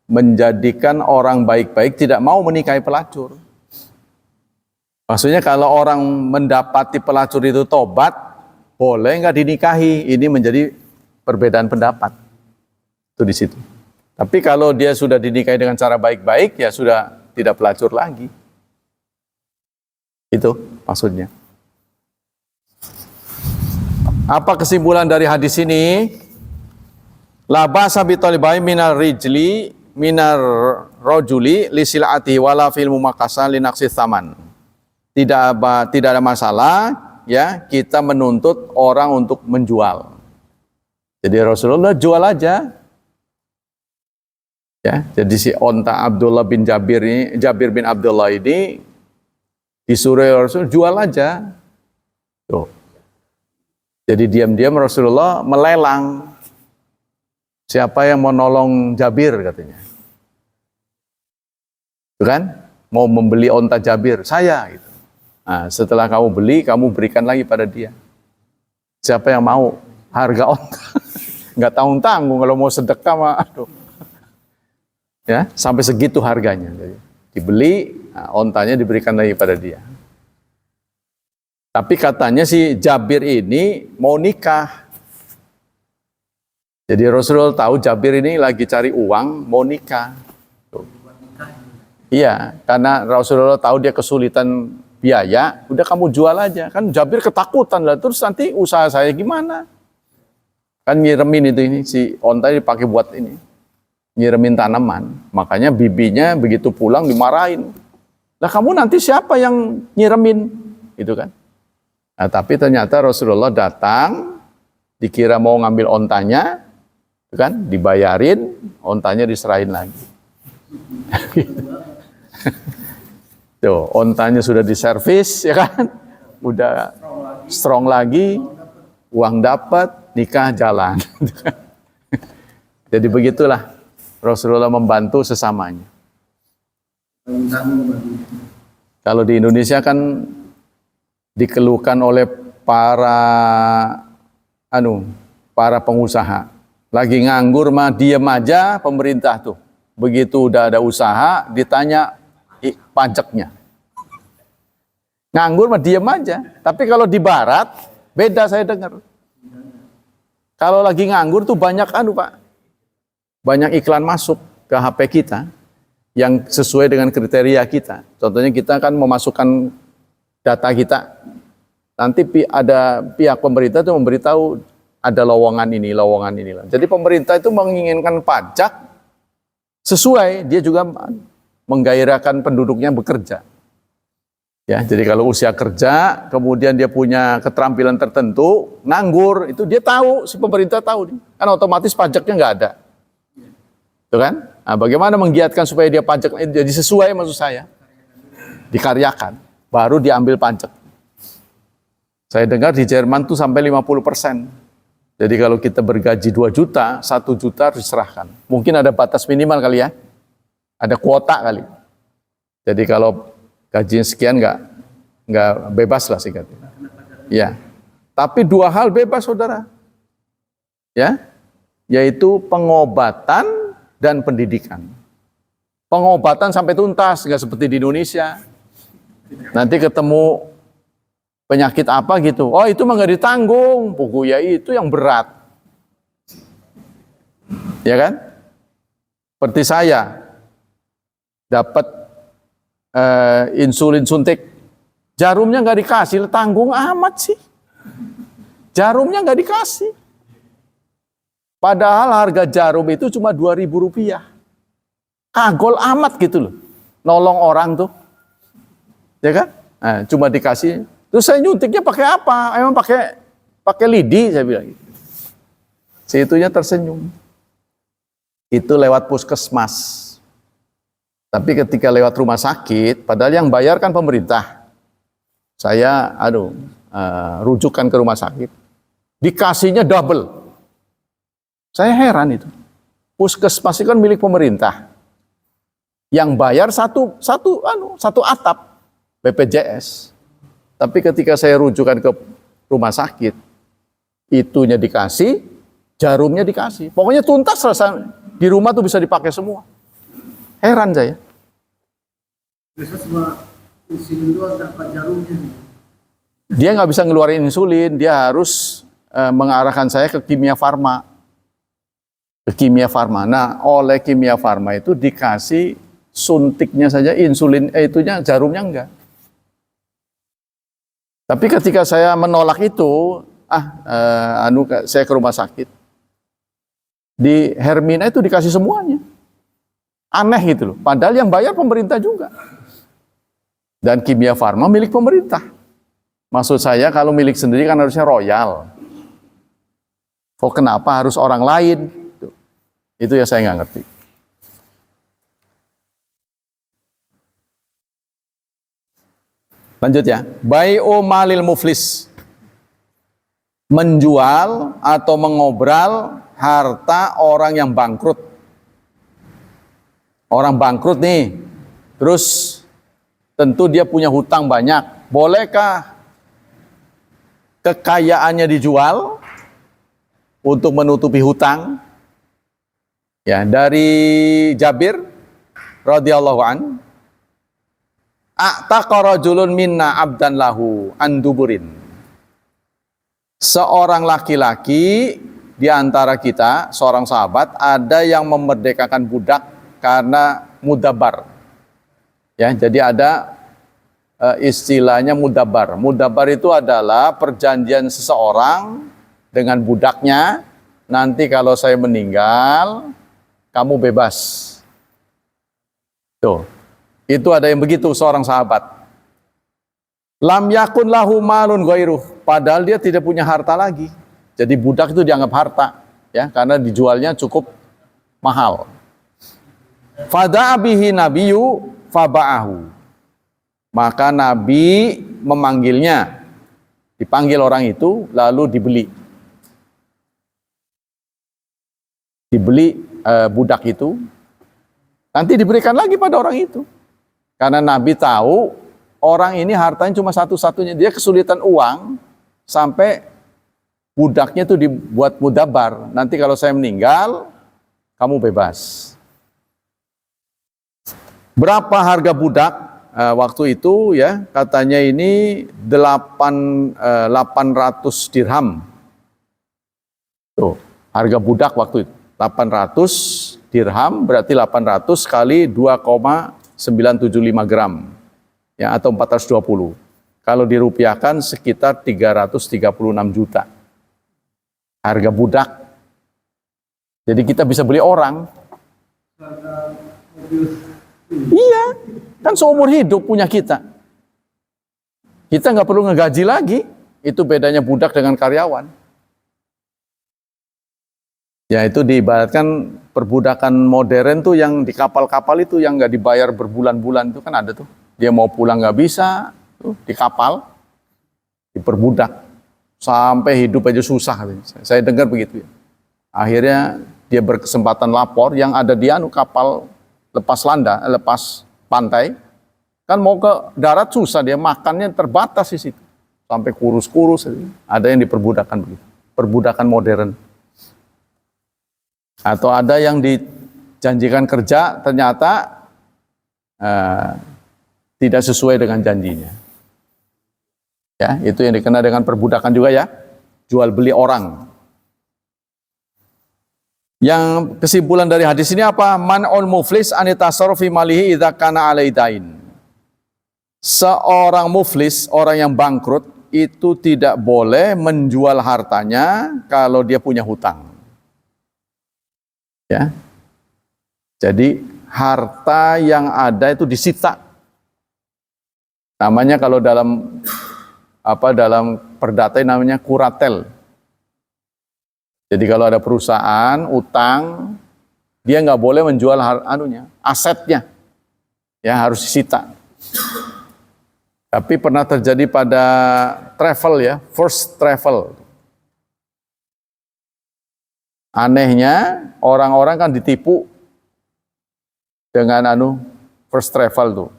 menjadikan orang baik-baik tidak mau menikahi pelacur. Maksudnya kalau orang mendapati pelacur itu tobat, boleh nggak dinikahi? Ini menjadi perbedaan pendapat. Itu di situ. Tapi kalau dia sudah dinikahi dengan cara baik-baik, ya sudah tidak pelacur lagi. Itu maksudnya. Apa kesimpulan dari hadis ini? La ba'sa bi talibai minar rijli minar rajuli li sil'ati wala fil mumakasa li naqsi tsaman. Tidak ada masalah ya kita menuntut orang untuk menjual. Jadi Rasulullah jual aja. Ya, jadi si onta Abdullah bin Jabir bin Abdullah ini disuruh Rasul jual aja. Tuh. Jadi diam-diam Rasulullah melelang. Siapa yang mau nolong Jabir katanya. Itu kan? Mau membeli onta Jabir, saya gitu. Nah, setelah kamu beli, kamu berikan lagi pada dia. Siapa yang mau? Harga onta. Nggak tanggung-tanggung kalau mau sedekah mah, aduh. Ya, sampai segitu harganya. Jadi, dibeli, nah, ontanya diberikan lagi pada dia. Tapi katanya si Jabir ini mau nikah. Jadi Rasulullah tahu Jabir ini lagi cari uang, mau nikah. Tuh. Iya, karena Rasulullah tahu dia kesulitan biaya, udah kamu jual aja. Kan Jabir ketakutan lah, terus nanti usaha saya gimana? Kan nyiremin itu ini, si onta dipakai buat ini. Nyiremin tanaman. Makanya bibinya begitu pulang dimarahin. Lah kamu nanti siapa yang nyiremin? Gitu kan. Nah, tapi ternyata Rasulullah datang, dikira mau ngambil ontanya, kan? Dibayarin, ontanya diserahin lagi. Tuh, ontanya sudah diservis, ya kan? Udah strong lagi, uang dapat, nikah jalan. Jadi begitulah Rasulullah membantu sesamanya. Kalau di Indonesia kan dikeluhkan oleh para pengusaha. Lagi nganggur mah diem aja pemerintah tuh. Begitu udah ada usaha, ditanya pajaknya. Nganggur mah diem aja. Tapi kalau di barat, beda saya dengar. Kalau lagi nganggur tuh banyak Pak. Banyak iklan masuk ke HP kita yang sesuai dengan kriteria kita. Contohnya kita kan memasukkan data kita. Nanti ada pihak pemerintah itu memberitahu ada lowongan ini. Jadi pemerintah itu menginginkan pajak sesuai, dia juga menggairahkan penduduknya bekerja. Ya, jadi kalau usia kerja, kemudian dia punya keterampilan tertentu, nganggur, itu dia tahu, si pemerintah tahu. Kan otomatis pajaknya nggak ada. Itu kan? Nah, bagaimana menggiatkan supaya dia pajak jadi sesuai maksud saya? Dikaryakan, baru diambil pajak. Saya dengar di Jerman tuh sampai 50%. Jadi kalau kita bergaji 2 juta, 1 juta diserahkan. Mungkin ada batas minimal kali ya. Ada kuota kali. Jadi kalau gaji sekian nggak bebas lah singkatnya. Ya. Tapi 2 hal bebas saudara. Ya. Yaitu pengobatan dan pendidikan. Pengobatan sampai tuntas, nggak seperti di Indonesia. Nanti ketemu penyakit apa gitu, oh itu mah nggak ditanggung, buku ya itu yang berat, ya kan? Seperti saya dapat insulin suntik, jarumnya nggak dikasih, tanggung amat sih, jarumnya nggak dikasih, padahal harga jarum itu cuma Rp2.000, kagol amat gitu loh, nolong orang tuh, ya kan? Nah, cuma dikasih. Terus saya nyuntiknya pakai apa? Emang pakai lidi, saya bilang gitu. Si itunya tersenyum. Itu lewat puskesmas. Tapi ketika lewat rumah sakit, padahal yang bayar kan pemerintah. Saya rujukan ke rumah sakit. Dikasihnya double. Saya heran itu. Puskesmas itu kan milik pemerintah. Yang bayar satu atap BPJS. Tapi ketika saya rujukan ke rumah sakit, itunya dikasih, jarumnya dikasih. Pokoknya tuntas selesai. Di rumah tuh bisa dipakai semua. Heran saya. Biasa cuma insulin doang dapat jarumnya. Dia nggak bisa ngeluarin insulin, dia harus mengarahkan saya ke kimia farma. Ke kimia farma. Nah, oleh kimia farma itu dikasih suntiknya saja insulin, itunya jarumnya enggak. Tapi ketika saya menolak itu, saya ke rumah sakit. Di Hermina itu dikasih semuanya. Aneh gitu loh. Padahal yang bayar pemerintah juga. Dan kimia farma milik pemerintah. Maksud saya kalau milik sendiri kan harusnya royal. Kok kenapa harus orang lain? Itu ya saya nggak ngerti. Lanjut ya. Bai'u malil muflis. Menjual atau mengobral harta orang yang bangkrut. Orang bangkrut nih, terus tentu dia punya hutang banyak. Bolehkah kekayaannya dijual untuk menutupi hutang? Ya, dari Jabir radhiyallahu an, a'taqa rajulun minna abdan lahu an duburin. Seorang laki-laki di antara kita, seorang sahabat, ada yang memerdekakan budak karena mudabar. Ya, jadi ada istilahnya mudabar. Mudabar itu adalah perjanjian seseorang dengan budaknya, nanti kalau saya meninggal, kamu bebas. Tuh. Itu ada yang begitu seorang sahabat. Lam yakun lahu malun ghairuh, padahal dia tidak punya harta lagi. Jadi budak itu dianggap harta, ya, karena dijualnya cukup mahal. Fada'a bihi nabiyyu faba'ahu. Maka Nabi memanggilnya. Dipanggil orang itu lalu dibeli. Dibeli budak itu. Nanti diberikan lagi pada orang itu. Karena Nabi tahu orang ini hartanya cuma satu-satunya. Dia kesulitan uang sampai budaknya itu dibuat mudabar. Nanti kalau saya meninggal, kamu bebas. Berapa harga budak waktu itu ya? Katanya ini 800 dirham. Tuh, harga budak waktu itu 800 dirham berarti 800 kali 2,975 gram. Ya, atau 420. Kalau dirupiahkan sekitar 336 juta. Harga budak. Jadi kita bisa beli orang. Iya, kan seumur hidup punya kita. Kita nggak perlu ngegaji lagi. Itu bedanya budak dengan karyawan. Ya, itu diibaratkan perbudakan modern tuh yang di kapal-kapal itu yang nggak dibayar berbulan-bulan itu kan ada tuh. Dia mau pulang nggak bisa, tuh, di kapal diperbudak sampai hidup aja susah. Saya dengar begitu ya. Akhirnya dia berkesempatan lapor yang ada di kapal lepas pantai, kan mau ke darat susah, dia makannya terbatas di situ, sampai kurus-kurus. Ada yang diperbudakan begitu, perbudakan modern. Atau ada yang dijanjikan kerja ternyata tidak sesuai dengan janjinya. Ya, itu yang dikenal dengan perbudakan juga ya, jual beli orang. Yang kesimpulan dari hadis ini apa? Man'ul muflis anitasarruf fi malihi idza kana alaidain. Seorang muflis, orang yang bangkrut itu tidak boleh menjual hartanya kalau dia punya hutang. Ya. Jadi harta yang ada itu disita. Namanya kalau dalam perdata namanya kuratel. Jadi kalau ada perusahaan utang, dia nggak boleh menjual asetnya, ya harus disita. Tapi pernah terjadi pada travel ya, first travel. Anehnya orang-orang kan ditipu dengan first travel tuh.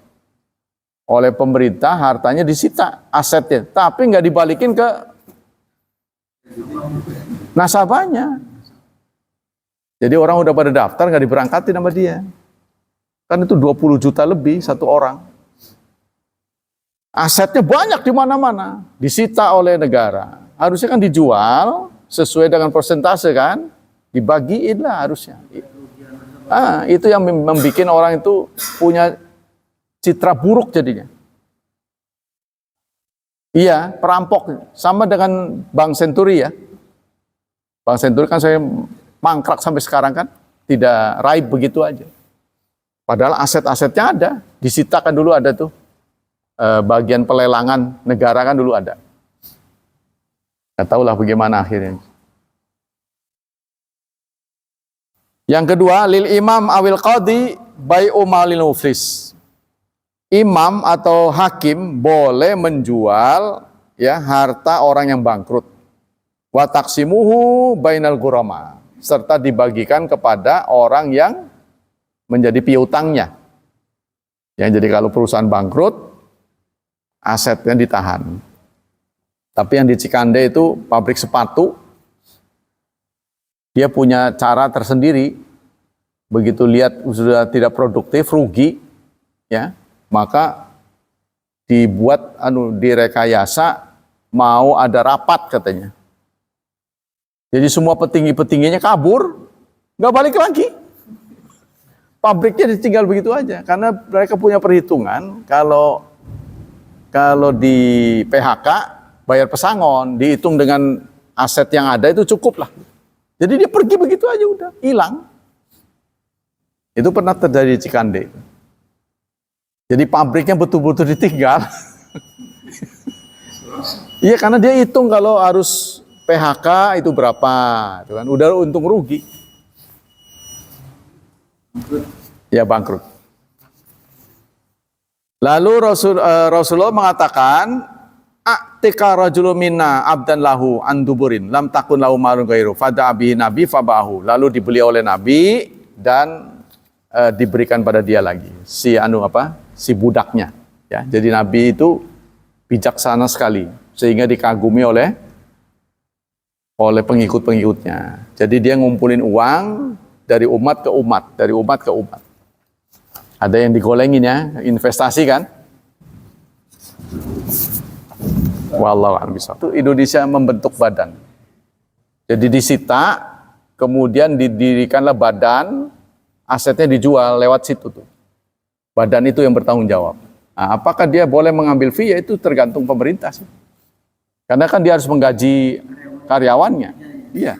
Oleh pemerintah hartanya disita, asetnya, tapi nggak dibalikin ke nasabahnya. Jadi orang udah pada daftar nggak diberangkatin sama dia. Kan itu 20 juta lebih satu orang. Asetnya banyak di mana-mana, disita oleh negara. Harusnya kan dijual sesuai dengan persentase kan, dibagiin lah harusnya. Itu yang membuat orang itu punya citra buruk jadinya. Iya, perampok. Sama dengan Bank Senturi ya. Bank Senturi kan saya mangkrak sampai sekarang kan. Tidak raib begitu aja. Padahal aset-asetnya ada. Disitakan dulu ada tuh. Bagian pelelangan negara kan dulu ada. Nggak tahulah bagaimana akhirnya. Yang kedua, lil imam awil qadi bai'u malil muflis. Imam atau hakim boleh menjual ya harta orang yang bangkrut. Wa taqsimuhu bainal ghurama, serta dibagikan kepada orang yang menjadi piutangnya. Ya, jadi kalau perusahaan bangkrut, asetnya ditahan. Tapi yang di Cikande itu pabrik sepatu, dia punya cara tersendiri. Begitu lihat sudah tidak produktif, rugi, ya, maka dibuat direkayasa mau ada rapat katanya. Jadi semua petinggi-petingginya kabur, nggak balik lagi. Pabriknya ditinggal begitu aja, karena mereka punya perhitungan kalau di PHK bayar pesangon, dihitung dengan aset yang ada itu cukup lah. Jadi dia pergi begitu aja udah, hilang. Itu pernah terjadi di Cikande. Jadi pabriknya betul-betul ditinggal. Iya, karena dia hitung kalau harus PHK itu berapa, itu kan udah untung rugi. Ya bangkrut. Lalu Rasulullah mengatakan, "Atika rajulun minna abdan lahu an duburin lam takun lahu malun ghairu fada'a bihi nabi fabahu." Lalu dibeli oleh Nabi dan diberikan pada dia lagi si budaknya, ya. Jadi Nabi itu bijaksana sekali sehingga dikagumi oleh pengikut-pengikutnya. Jadi dia ngumpulin uang dari umat ke umat, dari umat ke umat. Ada yang digolengin ya, investasi kan? Wallahu a'lam bishawab. Itu Indonesia membentuk badan. Jadi disita, kemudian didirikanlah badan, asetnya dijual lewat situ tuh. Badan itu yang bertanggung jawab. Nah, apakah dia boleh mengambil fee? Ya itu tergantung pemerintah sih. Karena kan dia harus menggaji karyawannya. Iya.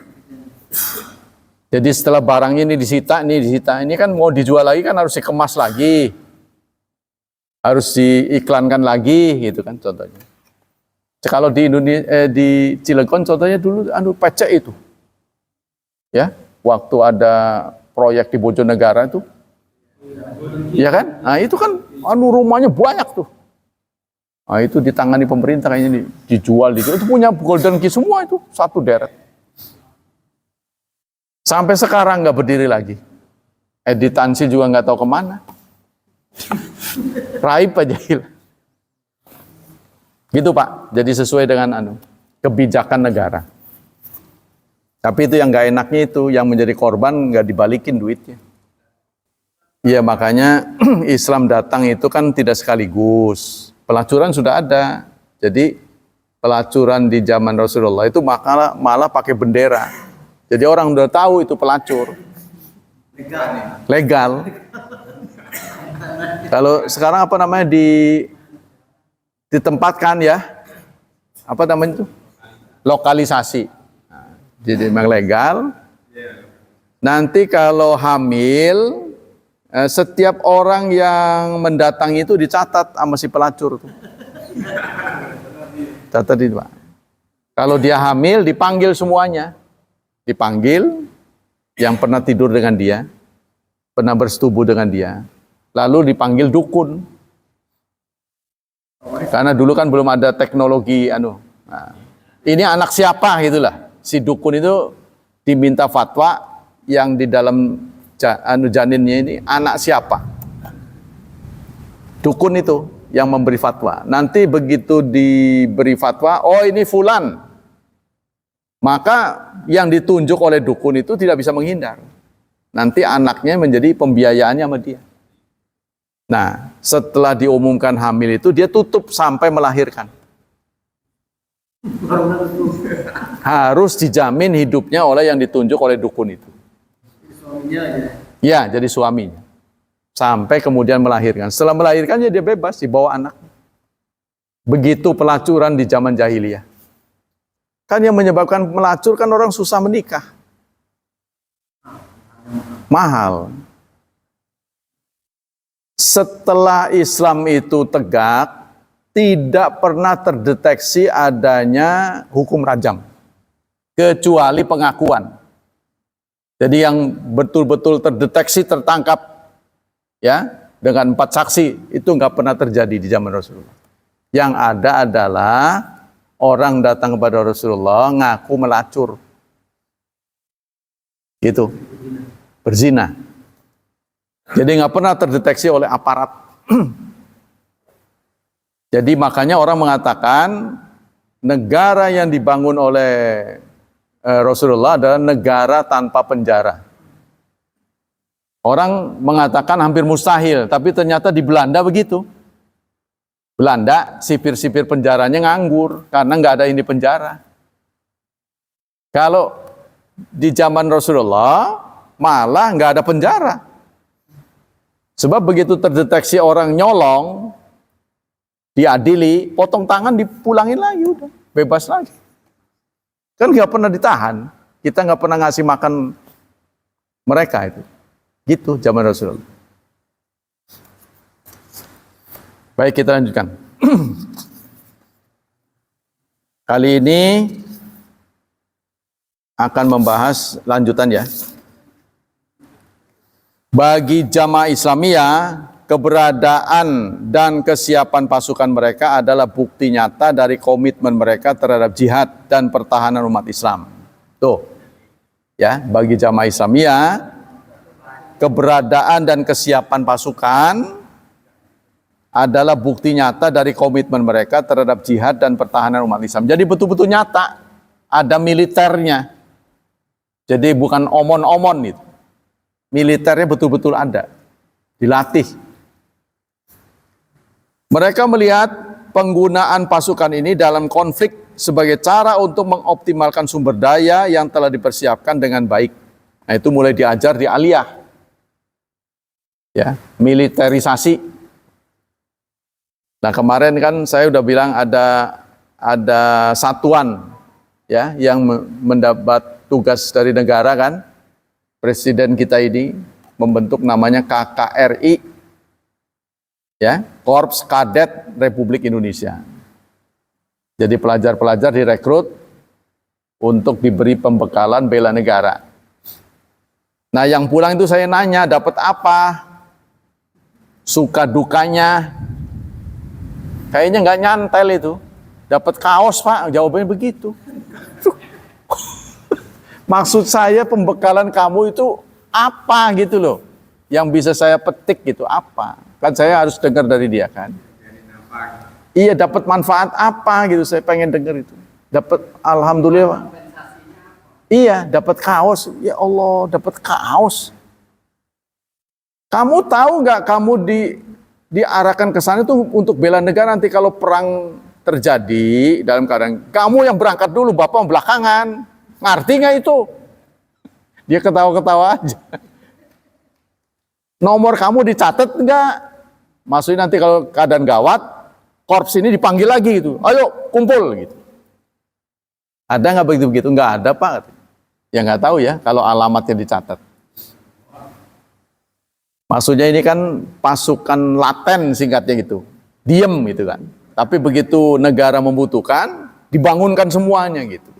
Jadi setelah barangnya ini disita, ini kan mau dijual lagi kan harus dikemas lagi. Harus diiklankan lagi gitu kan contohnya. Kalau di Indonesia di Cilegon contohnya dulu pecek itu. Ya, waktu ada proyek di Bojonegara itu. Iya kan? Nah, itu kan rumahnya banyak tuh. Nah, itu ditangani pemerintah kayaknya dijual itu punya Golden Key semua itu satu deret. Sampai sekarang nggak berdiri lagi. Editansi juga nggak tahu kemana. Raib aja hilang. Gitu Pak. Jadi sesuai dengan kebijakan negara. Tapi itu yang nggak enaknya itu, yang menjadi korban nggak dibalikin duitnya. Iya, makanya Islam datang itu kan tidak sekaligus. Pelacuran sudah ada. Jadi pelacuran di zaman Rasulullah itu malah pakai bendera. Jadi orang udah tahu itu pelacur. Legal. Kalau sekarang ditempatkan ya. Apa namanya itu? Lokalisasi. Nah, jadi memang legal. Nanti kalau hamil, setiap orang yang mendatangi itu dicatat sama si pelacur tuh. Catat itu Pak. Kalau dia hamil dipanggil semuanya. dipanggil yang pernah tidur dengan dia, pernah bersetubuh dengan dia, lalu dipanggil dukun. Karena dulu kan belum ada teknologi Nah, ini anak siapa gitulah. Si dukun itu diminta fatwa yang di dalam janinnya ini anak siapa. Dukun itu yang memberi fatwa. Nanti begitu diberi fatwa, oh ini fulan. Maka yang ditunjuk oleh dukun itu tidak bisa menghindar. Nanti anaknya menjadi pembiayaannya sama dia. Nah, setelah diumumkan hamil itu dia tutup sampai melahirkan. Harus dijamin hidupnya oleh yang ditunjuk oleh dukun itu. Suaminya aja. Ya, jadi suaminya. Sampai kemudian melahirkan. Setelah melahirkan ya dia bebas dibawa anak. Begitu pelacuran di zaman jahiliyah. Kan yang menyebabkan melacur kan orang susah menikah. Mahal. Setelah Islam itu tegak, tidak pernah terdeteksi adanya hukum rajam. Kecuali pengakuan. Jadi yang betul-betul terdeteksi, tertangkap, ya, dengan 4 saksi, itu nggak pernah terjadi di zaman Rasulullah. Yang ada adalah orang datang kepada Rasulullah ngaku melacur. Gitu. Berzina. Jadi nggak pernah terdeteksi oleh aparat. Jadi makanya orang mengatakan negara yang dibangun oleh Rasulullah adalah negara tanpa penjara. Orang mengatakan hampir mustahil, tapi ternyata di Belanda begitu. Belanda, sipir-sipir penjaranya nganggur, karena nggak ada yang di penjara. Kalau di zaman Rasulullah, malah nggak ada penjara. Sebab begitu terdeteksi orang nyolong, diadili, potong tangan, dipulangin lagi, udah bebas lagi. Kan nggak pernah ditahan, kita nggak pernah ngasih makan mereka itu. Gitu zaman Rasulullah. Baik, kita lanjutkan. Kali ini akan membahas lanjutan ya. Bagi jamaah Islamiyah, keberadaan dan kesiapan pasukan mereka adalah bukti nyata dari komitmen mereka terhadap jihad dan pertahanan umat Islam. Tuh, ya, bagi jamaah Islamiyah, keberadaan dan kesiapan pasukan adalah bukti nyata dari komitmen mereka terhadap jihad dan pertahanan umat Islam. Jadi betul-betul nyata, ada militernya. Jadi bukan omon-omon itu. Militernya betul-betul ada, dilatih. Mereka melihat penggunaan pasukan ini dalam konflik sebagai cara untuk mengoptimalkan sumber daya yang telah dipersiapkan dengan baik. Nah, itu mulai diajar di aliyah. Ya, militerisasi. Nah, kemarin kan saya udah bilang ada satuan ya yang mendapat tugas dari negara kan. Presiden kita ini membentuk namanya KKRI, ya, Korps Kadet Republik Indonesia. Jadi pelajar-pelajar direkrut untuk diberi pembekalan bela negara. Nah, yang pulang itu saya nanya, dapat apa? Suka dukanya? Kayaknya nggak nyantel itu. Dapat kaos, Pak. Jawabannya begitu. Maksud saya pembekalan kamu itu apa gitu loh. Yang bisa saya petik gitu apa. Kan saya harus dengar dari dia kan. Iya, dapat manfaat apa gitu, saya pengen dengar itu. Dapat, alhamdulillah. Iya, dapat kaos. Ya Allah, dapat kaos. Kamu tahu nggak kamu diarahkan ke sana itu untuk bela negara, nanti kalau perang terjadi dalam keadaan kamu yang berangkat dulu, Bapak belakangan. Ngerti nggak itu? Dia ketawa-ketawa aja. Nomor kamu dicatat nggak? Maksudnya nanti kalau keadaan gawat, korps ini dipanggil lagi gitu. Ayo kumpul gitu. Ada nggak begitu-begitu? Nggak ada, Pak. Ya nggak tahu ya kalau alamatnya dicatat. Maksudnya ini kan pasukan laten singkatnya gitu. Diem gitu kan. Tapi begitu negara membutuhkan, dibangunkan semuanya gitu.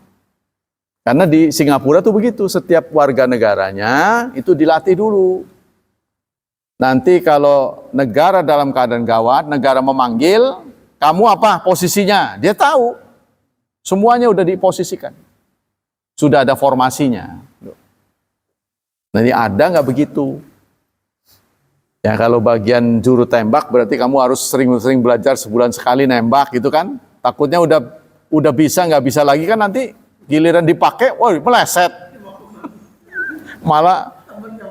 Karena di Singapura tuh begitu, setiap warga negaranya itu dilatih dulu. Nanti kalau negara dalam keadaan gawat, negara memanggil, kamu apa posisinya? Dia tahu. Semuanya udah diposisikan. Sudah ada formasinya. Nanti ada nggak begitu? Ya kalau bagian juru tembak berarti kamu harus sering-sering belajar sebulan sekali nembak gitu kan? Takutnya udah bisa nggak bisa lagi kan nanti giliran dipakai, wah meleset. Malah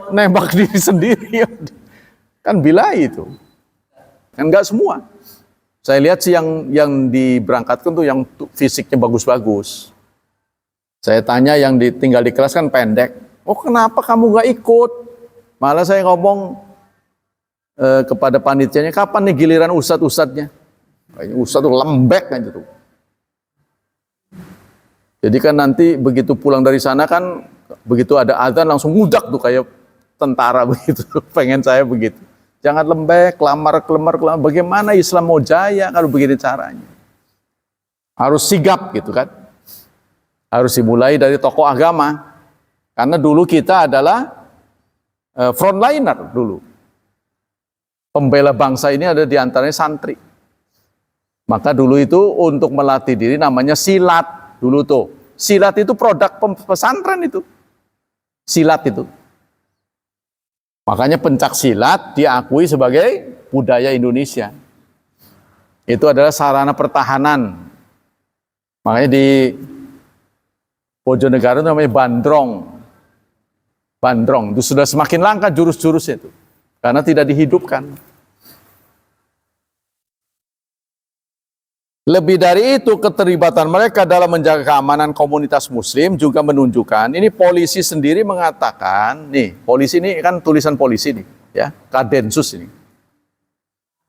nembak diri sendiri. Kan bilai itu. Kan nggak semua. Saya lihat sih yang diberangkatkan tuh yang fisiknya bagus-bagus. Saya tanya yang tinggal di kelas kan pendek. Oh kenapa kamu nggak ikut? Malah saya ngomong kepada panitianya, kapan nih giliran ustadz-ustadznya? Ustadz tuh lembek aja tuh. Jadi kan nanti begitu pulang dari sana kan, begitu ada azan langsung ngudak tuh kayak tentara begitu. Pengen saya begitu. Jangan lembek, kelamar. Bagaimana Islam mau jaya kalau begini caranya? Harus sigap gitu kan. Harus dimulai dari tokoh agama. Karena dulu kita adalah frontliner dulu. Pembela bangsa ini ada di antaranya santri. Maka dulu itu untuk melatih diri namanya silat. Dulu tuh, silat itu produk pesantren itu. Silat itu. Makanya pencak silat diakui sebagai budaya Indonesia. Itu adalah sarana pertahanan. Makanya di Bojonegoro itu namanya bandrong. Bandrong, itu sudah semakin langka jurus-jurusnya itu. Karena tidak dihidupkan. Lebih dari itu, keterlibatan mereka dalam menjaga keamanan komunitas muslim juga menunjukkan, ini polisi sendiri mengatakan, nih, polisi ini kan tulisan polisi nih, ya, Kadensus ini.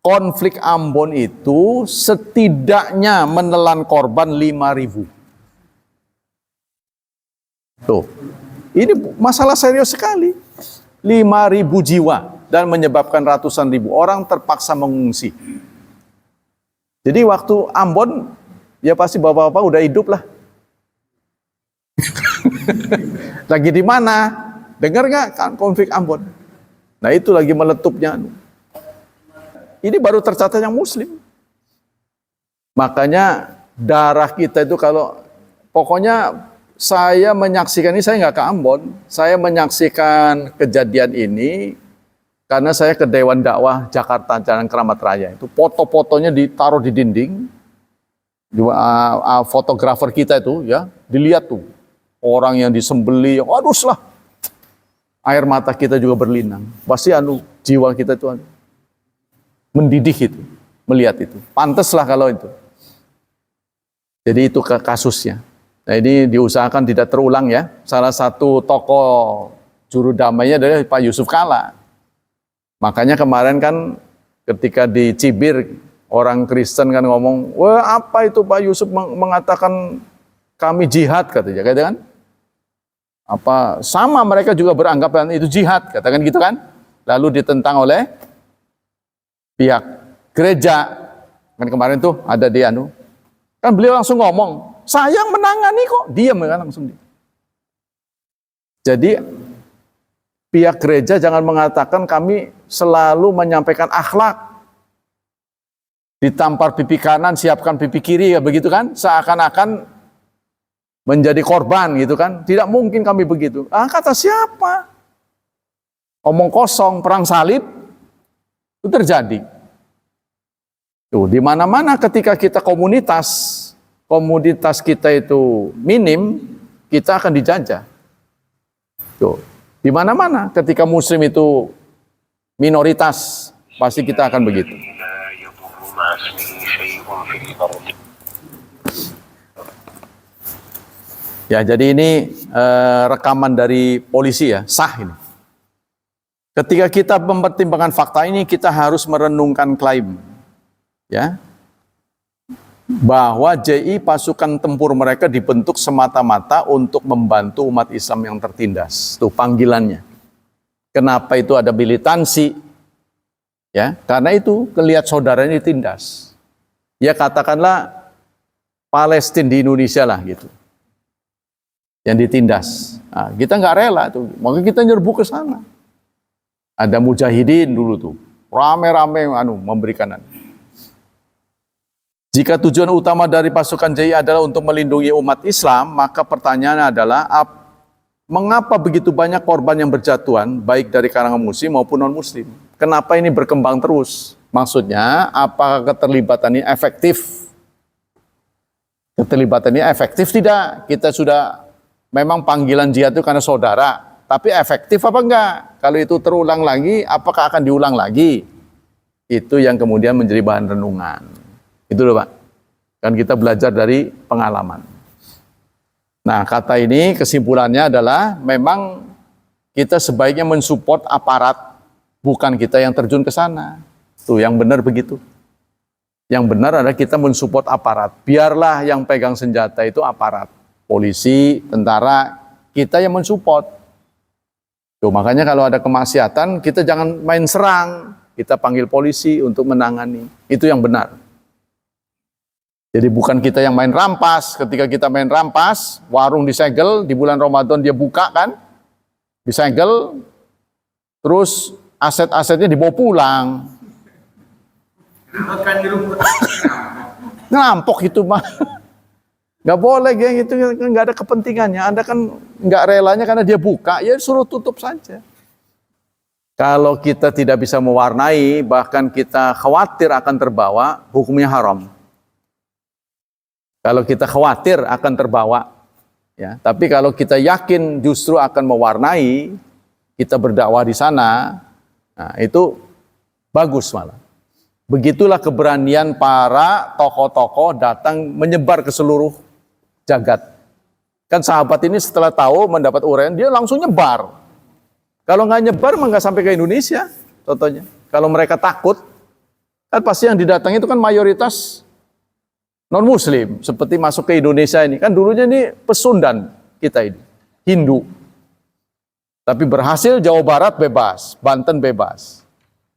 Konflik Ambon itu setidaknya menelan korban 5.000. Tuh, ini masalah serius sekali. 5.000 jiwa dan menyebabkan ratusan ribu orang terpaksa mengungsi. Jadi waktu Ambon, ya pasti bapak-bapak udah hidup lah. Lagi di mana? Dengar nggak kan konflik Ambon? Nah itu lagi meletupnya. Ini baru tercatat yang Muslim. Makanya darah kita itu kalau, pokoknya saya menyaksikan ini, saya nggak ke Ambon, saya menyaksikan kejadian ini. Karena saya ke Dewan Dakwah Jakarta Jalan Keramat Raya itu foto-fotonya ditaruh di dinding, fotografer kita itu ya dilihat tuh orang yang disembeli, aduh lah, air mata kita juga berlinang. Pasti jiwa kita itu mendidih itu, melihat itu. Pantaslah kalau itu. Jadi itu kasusnya. Nah ini diusahakan tidak terulang ya. Salah satu tokoh juru damainya adalah Pak Yusuf Kalla. Makanya kemarin kan ketika di Cibir orang Kristen kan ngomong, wah apa itu Pak Yusuf mengatakan kami jihad katanya, kan? Apa sama mereka juga beranggap itu jihad, katakan gitu kan? Lalu ditentang oleh pihak gereja. Kan kemarin tuh ada di kan beliau langsung ngomong, saya yang menangani kok, diam kan langsung. Jadi pihak gereja jangan mengatakan kami selalu menyampaikan akhlak. Ditampar pipi kanan, siapkan pipi kiri, ya begitu kan? Seakan-akan menjadi korban gitu kan? Tidak mungkin kami begitu. Kata siapa? Omong kosong, perang salib itu terjadi. Tuh, di mana-mana ketika kita komunitas kita itu minim, kita akan dijajah. Tuh. Di mana-mana ketika muslim itu minoritas, pasti kita akan begitu. Ya, jadi ini rekaman dari polisi ya, sah ini. Ketika kita mempertimbangkan fakta ini, kita harus merenungkan klaim ya, bahwa JI pasukan tempur mereka dibentuk semata-mata untuk membantu umat Islam yang tertindas. Itu panggilannya. Kenapa itu ada militansi? Ya, karena itu kelihat saudaranya ditindas. Ya katakanlah Palestina di Indonesia lah gitu. yang ditindas. Nah, kita nggak rela tuh, maka kita nyerbu ke sana. Ada mujahidin dulu tuh, rame-rame memberikan. Jika tujuan utama dari pasukan JI adalah untuk melindungi umat Islam, maka pertanyaannya adalah mengapa begitu banyak korban yang berjatuhan, baik dari kalangan muslim maupun non-muslim? Kenapa ini berkembang terus? Maksudnya, apakah keterlibatan ini efektif? Keterlibatan ini efektif tidak? Kita sudah, memang panggilan jihad itu karena saudara, tapi efektif apa enggak? Kalau itu terulang lagi, apakah akan diulang lagi? Itu yang kemudian menjadi bahan renungan. Itu loh Pak, kan kita belajar dari pengalaman. Nah, kata ini kesimpulannya adalah memang kita sebaiknya mensupport aparat, bukan kita yang terjun ke sana. Tuh, yang benar begitu. Yang benar adalah kita mensupport aparat. Biarlah yang pegang senjata itu aparat, polisi, tentara, kita yang mensupport. Tuh, makanya kalau ada kemaksiatan, kita jangan main serang, kita panggil polisi untuk menangani. Itu yang benar. Jadi bukan kita yang main rampas. Ketika kita main rampas, warung disegel, di bulan Ramadan dia buka kan, disegel, terus aset-asetnya dibawa pulang. Makan di rumah. Ngerampok itu mah. Nggak boleh kayak gitu, nggak ada kepentingannya. Anda kan nggak relanya karena dia buka, ya suruh tutup saja. Kalau kita tidak bisa mewarnai, bahkan kita khawatir akan terbawa, hukumnya haram. Kalau kita khawatir akan terbawa, ya. Tapi kalau kita yakin justru akan mewarnai, kita berdakwah di sana, nah itu bagus malah. Begitulah keberanian para tokoh-tokoh datang menyebar ke seluruh jagat. Kan sahabat ini setelah tahu mendapat uraian, dia langsung nyebar. Kalau nggak nyebar, nggak sampai ke Indonesia, contohnya. Kalau mereka takut, kan pasti yang didatangi itu kan mayoritas non-muslim, seperti masuk ke Indonesia ini. Kan dulunya ini pesundan kita ini, Hindu. Tapi berhasil Jawa Barat bebas, Banten bebas.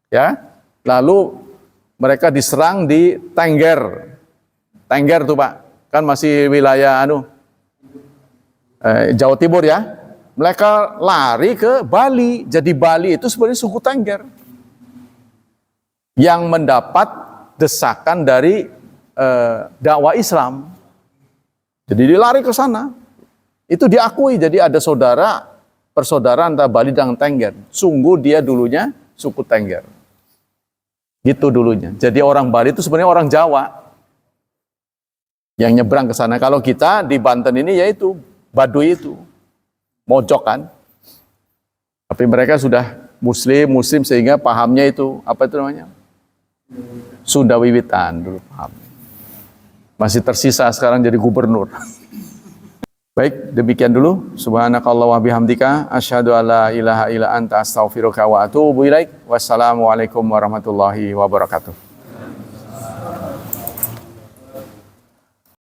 Ya, lalu mereka diserang di Tengger. Tengger tuh Pak, kan masih wilayah Jawa Timur ya. Mereka lari ke Bali. Jadi Bali itu sebenarnya suku Tengger. Yang mendapat desakan dari dakwah Islam. Jadi dia lari ke sana. Itu diakui, jadi ada persaudaraan antara Bali dan Tengger. Sungguh dia dulunya suku Tengger. Gitu dulunya. Jadi orang Bali itu sebenarnya orang Jawa yang nyebrang ke sana. Kalau kita di Banten ini yaitu Baduy itu, mojok kan. Tapi mereka sudah muslim sehingga pahamnya itu apa itu namanya? Sunda Wiwitan dulu paham. Masih tersisa sekarang jadi gubernur. Baik, demikian dulu. Subhanakallah wa bihamdika asyhadu alla ilaha illa anta astaghfiruka wa atubu ilaik. Wassalamualaikum warahmatullahi wabarakatuh.